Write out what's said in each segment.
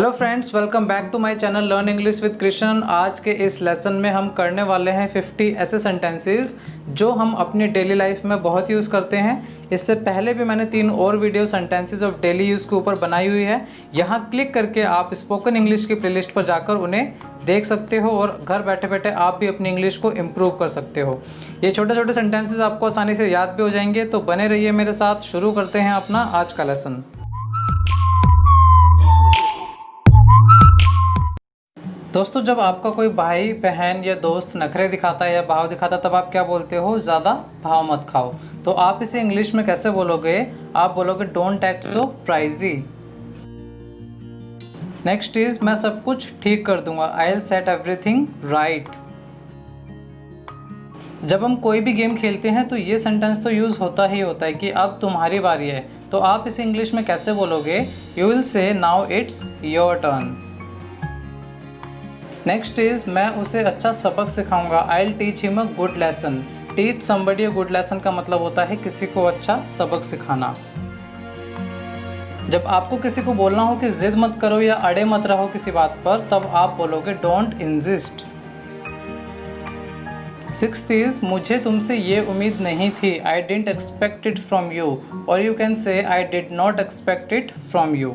Hello friends, welcome back to my channel learn English with Krishna. आज के इस lesson में हम करने वाले हैं 50 ऐसे सेंटेंसेस जो हम अपनी डेली लाइफ में बहुत यूज़ करते हैं। इससे पहले भी मैंने 3 और video sentences of daily use के ऊपर बनाई हुई है। यहाँ क्लिक करके आप स्पोकन इंग्लिश की प्लेलिस्ट पर जाकर उन्हें देख सकते हो और घर बैठे बैठे आप भी अपनी इंग्लिश को इम्प्रूव कर सकते हो। ये छोटे छोटे सेंटेंसेस आपको आसानी से याद भी हो जाएंगे, तो बने रहिए मेरे साथ। शुरू करते हैं अपना आज का लेसन। दोस्तों, जब आपका कोई भाई बहन या दोस्त नखरे दिखाता है या भाव दिखाता है, तब आप क्या बोलते हो? ज़्यादा भाव मत खाओ। तो आप इसे इंग्लिश में कैसे बोलोगे? आप बोलोगे don't act so pricey. Next is मैं सब कुछ ठीक कर दूंगा। I will set everything right. जब हम कोई भी गेम खेलते हैं तो ये सेंटेंस तो यूज़ होता ही होता है कि अब तुम्हारी बारी है। तो आप इसे इंग्लिश में कैसे बोलोगे? यू विल से now it's your turn. Next is मैं उसे अच्छा सबक सिखाऊंगा। I will teach him a good lesson. Teach somebody a good lesson का मतलब होता है किसी को अच्छा सबक सिखाना। जब आपको किसी को बोलना हो कि जिद मत करो या अड़े मत रहो किसी बात पर, तब आप बोलोगे डोंट इंसिस्ट। सिक्स्थ इज मुझे तुमसे ये उम्मीद नहीं थी। I didn't expect it from you, और you can say I did not expect it from you.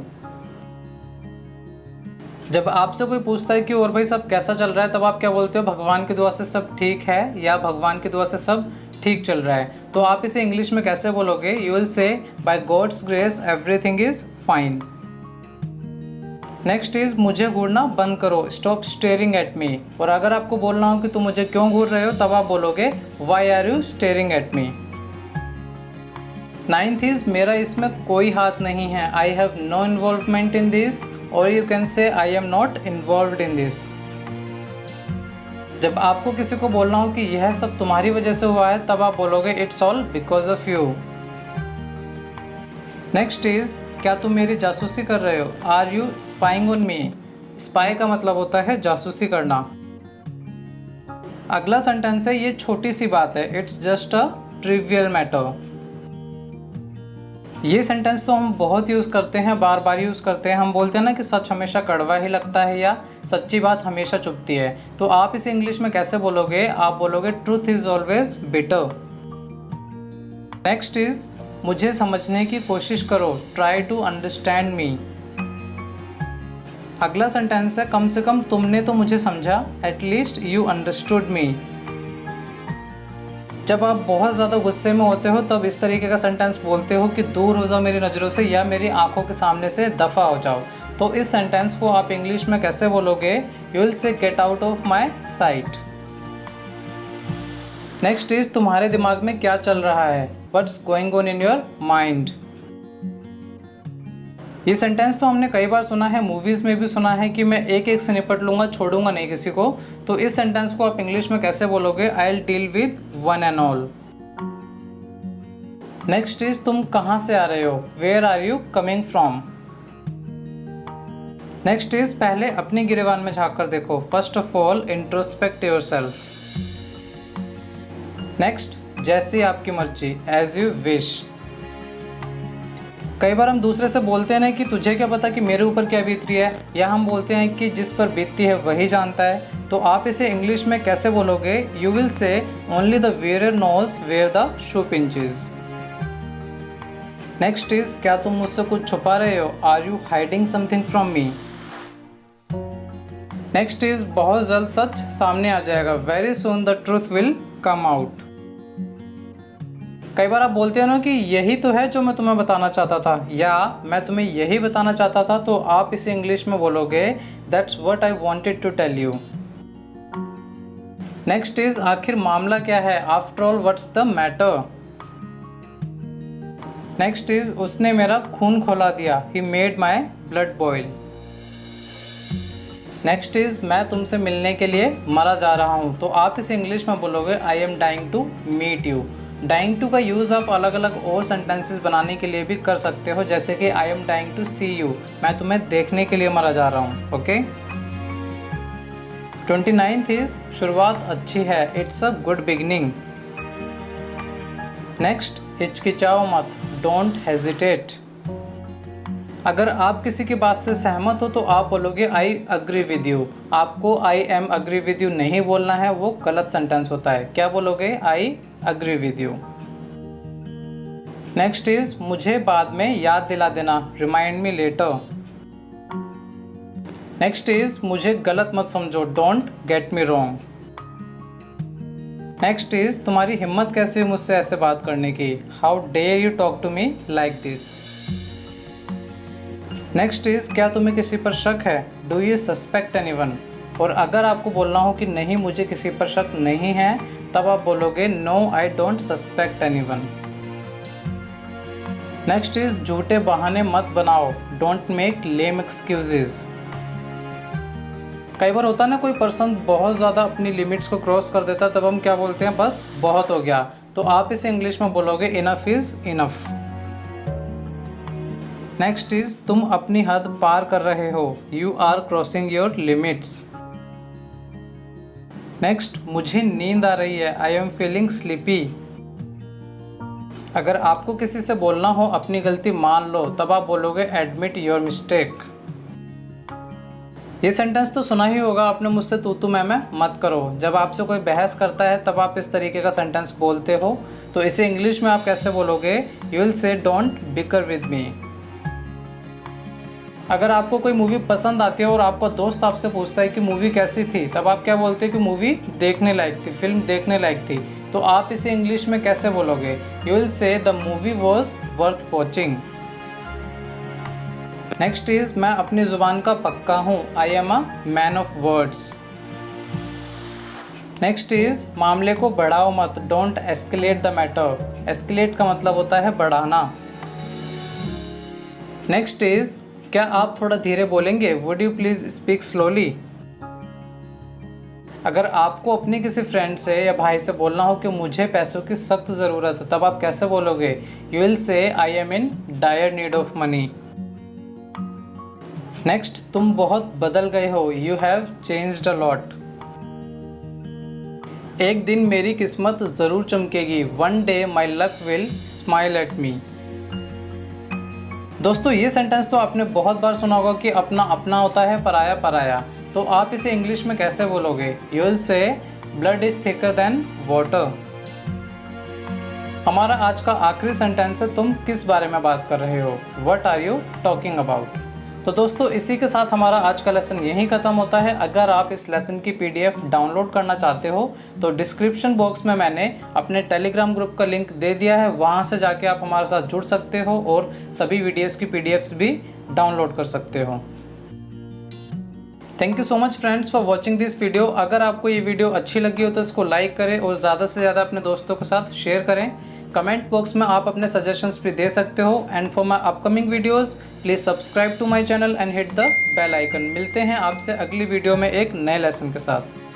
जब आपसे कोई पूछता है कि और भाई सब कैसा चल रहा है, तब आप क्या बोलते हो? भगवान की दुआ से सब ठीक है, या भगवान की दुआ से सब ठीक चल रहा है। तो आप इसे इंग्लिश में कैसे बोलोगे? You will say by God's grace everything is fine. Next is मुझे घूरना बंद करो। Stop staring at me. और अगर आपको बोलना हो कि तुम मुझे क्यों घूर रहे हो, तब आप बोलोगे why are you staring at me. Ninth is मेरा इसमें कोई हाथ नहीं है। I have no involvement in this, और you can say I am not involved in this. जब आपको किसी को बोलना हो कि यह सब तुम्हारी वजह से हुआ है, तब आप बोलोगे it's all because of you. Next is क्या तुम मेरी जासूसी कर रहे हो? Are you spying on me. Spy का मतलब होता है जासूसी करना। अगला सेंटेंस है ये छोटी सी बात है। It's just a trivial matter. ये सेंटेंस तो हम बहुत यूज़ करते हैं, बार बार यूज़ करते हैं। हम बोलते हैं ना कि सच हमेशा कड़वा ही लगता है, या सच्ची बात हमेशा चुभती है। तो आप इसे इंग्लिश में कैसे बोलोगे? आप बोलोगे truth is always bitter. Next is मुझे समझने की कोशिश करो। Try to understand me. अगला सेंटेंस है कम से कम तुमने तो मुझे समझा। एटलीस्ट यू अंडरस्टूड मी। जब आप बहुत ज़्यादा गुस्से में होते हो, तब इस तरीके का सेंटेंस बोलते हो कि दूर हो जाओ मेरी नज़रों से, या मेरी आंखों के सामने से दफ़ा हो जाओ। तो इस सेंटेंस को आप इंग्लिश में कैसे बोलोगे? यू विल से get out of my site. Next is तुम्हारे दिमाग में क्या चल रहा है? What's going on in your mind. ये सेंटेंस तो हमने कई बार सुना है, मूवीज़ में भी सुना है कि मैं एक एक से निपट लूँगा, छोड़ूंगा नहीं किसी को। तो इस सेंटेंस को आप इंग्लिश में कैसे बोलोगे? I will deal with one and all. Next is तुम कहाँ से आ रहे हो? Where are you coming from. Next is पहले अपनी गिरेबान में झाँक कर देखो। First of all introspect yourself. Next जैसी आपकी मर्जी, एज यू विश। कई बार हम दूसरे से बोलते हैं ना कि तुझे क्या पता कि मेरे ऊपर क्या बीत रही है, या हम बोलते हैं कि जिस पर बीतती है वही जानता है। तो आप इसे इंग्लिश में कैसे बोलोगे? You will say only the wearer knows where the shoe pinches. Next is क्या तुम मुझसे कुछ छुपा रहे हो? Are you hiding something from me. Next is बहुत जल्द सच सामने आ जाएगा। Very soon the truth will come out. कई बार आप बोलते हैं ना कि यही तो है जो मैं तुम्हें बताना चाहता था, या मैं तुम्हें यही बताना चाहता था। तो आप इसे इंग्लिश में बोलोगे that's what I wanted to tell you. Next is आखिर मामला क्या है? After all what's the matter. Next is उसने मेरा खून खौला दिया। He made my blood boil. Next is मैं तुमसे मिलने के लिए मरा जा रहा हूँ। तो आप इसे इंग्लिश में बोलोगे I am dying to meet you. Dying to का यूज़ आप अलग अलग और सेंटेंसेस बनाने के लिए भी कर सकते हो, जैसे कि I am dying to see you. मैं तुम्हें देखने के लिए मरा जा रहा हूँ। ओके। 29th इज शुरुआत अच्छी है। It's a good beginning. Next हिचकिचाओ मत। Don't hesitate. अगर आप किसी की बात से सहमत हो तो आप बोलोगे आई अग्री विद यू। आपको I am agree with you नहीं बोलना है, वो गलत सेंटेंस होता है। क्या बोलोगे? I agree with you. Next is मुझे बाद में याद दिला देना, remind me later. Next is मुझे गलत मत समझो, don't get me wrong. Next is तुम्हारी हिम्मत कैसे हुई मुझसे ऐसे बात करने की, how dare you talk to me like this. Next is क्या तुम्हें किसी पर शक है, डू यू सस्पेक्ट एनीवन। और अगर आपको बोलना हो कि नहीं मुझे किसी पर शक नहीं है, तब आप बोलोगे no I don't suspect anyone. Next is झूठे बहाने मत बनाओ, डोंट मेक लेम एक्सक्यूजेज। कई बार होता है ना, कोई पर्सन बहुत ज़्यादा अपनी लिमिट्स को क्रॉस कर देता है, तब हम क्या बोलते हैं, बस बहुत हो गया। तो आप इसे इंग्लिश में बोलोगे enough is enough. Next is तुम अपनी हद पार कर रहे हो, you are crossing your limits. Next मुझे नींद आ रही है, आई एम फीलिंग स्लीपी। अगर आपको किसी से बोलना हो अपनी गलती मान लो, तब आप बोलोगे एडमिट योर मिस्टेक। ये सेंटेंस तो सुना ही होगा आपने मुझसे, तू मैं मत करो। जब आपसे कोई बहस करता है तब आप इस तरीके का सेंटेंस बोलते हो, तो इसे इंग्लिश में आप कैसे बोलोगे? यू विल से डोंट बिकर विद मी। अगर आपको कोई मूवी पसंद आती है और आपका दोस्त आपसे पूछता है कि मूवी कैसी थी, तब आप क्या बोलते हैं कि मूवी देखने लायक थी, फिल्म देखने लायक थी। तो आप इसे इंग्लिश में कैसे बोलोगे? यू विल से the movie was worth watching. Next is मैं अपनी ज़ुबान का पक्का हूँ, I am a man of words. Next is मामले को बढ़ाओ मत, don't escalate the matter. Escalate का मतलब होता है बढ़ाना। नेक्स्ट इज क्या आप थोड़ा धीरे बोलेंगे, would you please speak slowly. अगर आपको अपने किसी फ्रेंड से या भाई से बोलना हो कि मुझे पैसों की सख्त ज़रूरत है, तब आप कैसे बोलोगे? You will say I am in dire need of money. Next तुम बहुत बदल गए हो, you have changed a lot. एक दिन मेरी किस्मत ज़रूर चमकेगी, one day my luck will smile at me. दोस्तों ये सेंटेंस तो आपने बहुत बार सुना होगा कि अपना अपना होता है, पराया पराया। तो आप इसे इंग्लिश में कैसे बोलोगे? यू विल से blood is thicker than water. हमारा आज का आखिरी सेंटेंस है तुम किस बारे में बात कर रहे हो, what are you talking about. तो दोस्तों इसी के साथ हमारा आज का लेसन यहीं ख़त्म होता है। अगर आप इस लेसन की PDF डाउनलोड करना चाहते हो तो डिस्क्रिप्शन बॉक्स में मैंने अपने टेलीग्राम ग्रुप का लिंक दे दिया है, वहाँ से जाके आप हमारे साथ जुड़ सकते हो और सभी वीडियोस की PDFs भी डाउनलोड कर सकते हो। Thank you so much friends for watching this video. अगर आपको ये वीडियो अच्छी लगी हो तो इसको लाइक करें और ज़्यादा से ज़्यादा अपने दोस्तों के साथ शेयर करें। कमेंट बॉक्स में आप अपने सजेशंस भी दे सकते हो। And for my upcoming videos please subscribe to my channel and hit the bell icon. मिलते हैं आपसे अगली वीडियो में एक नए लेसन के साथ।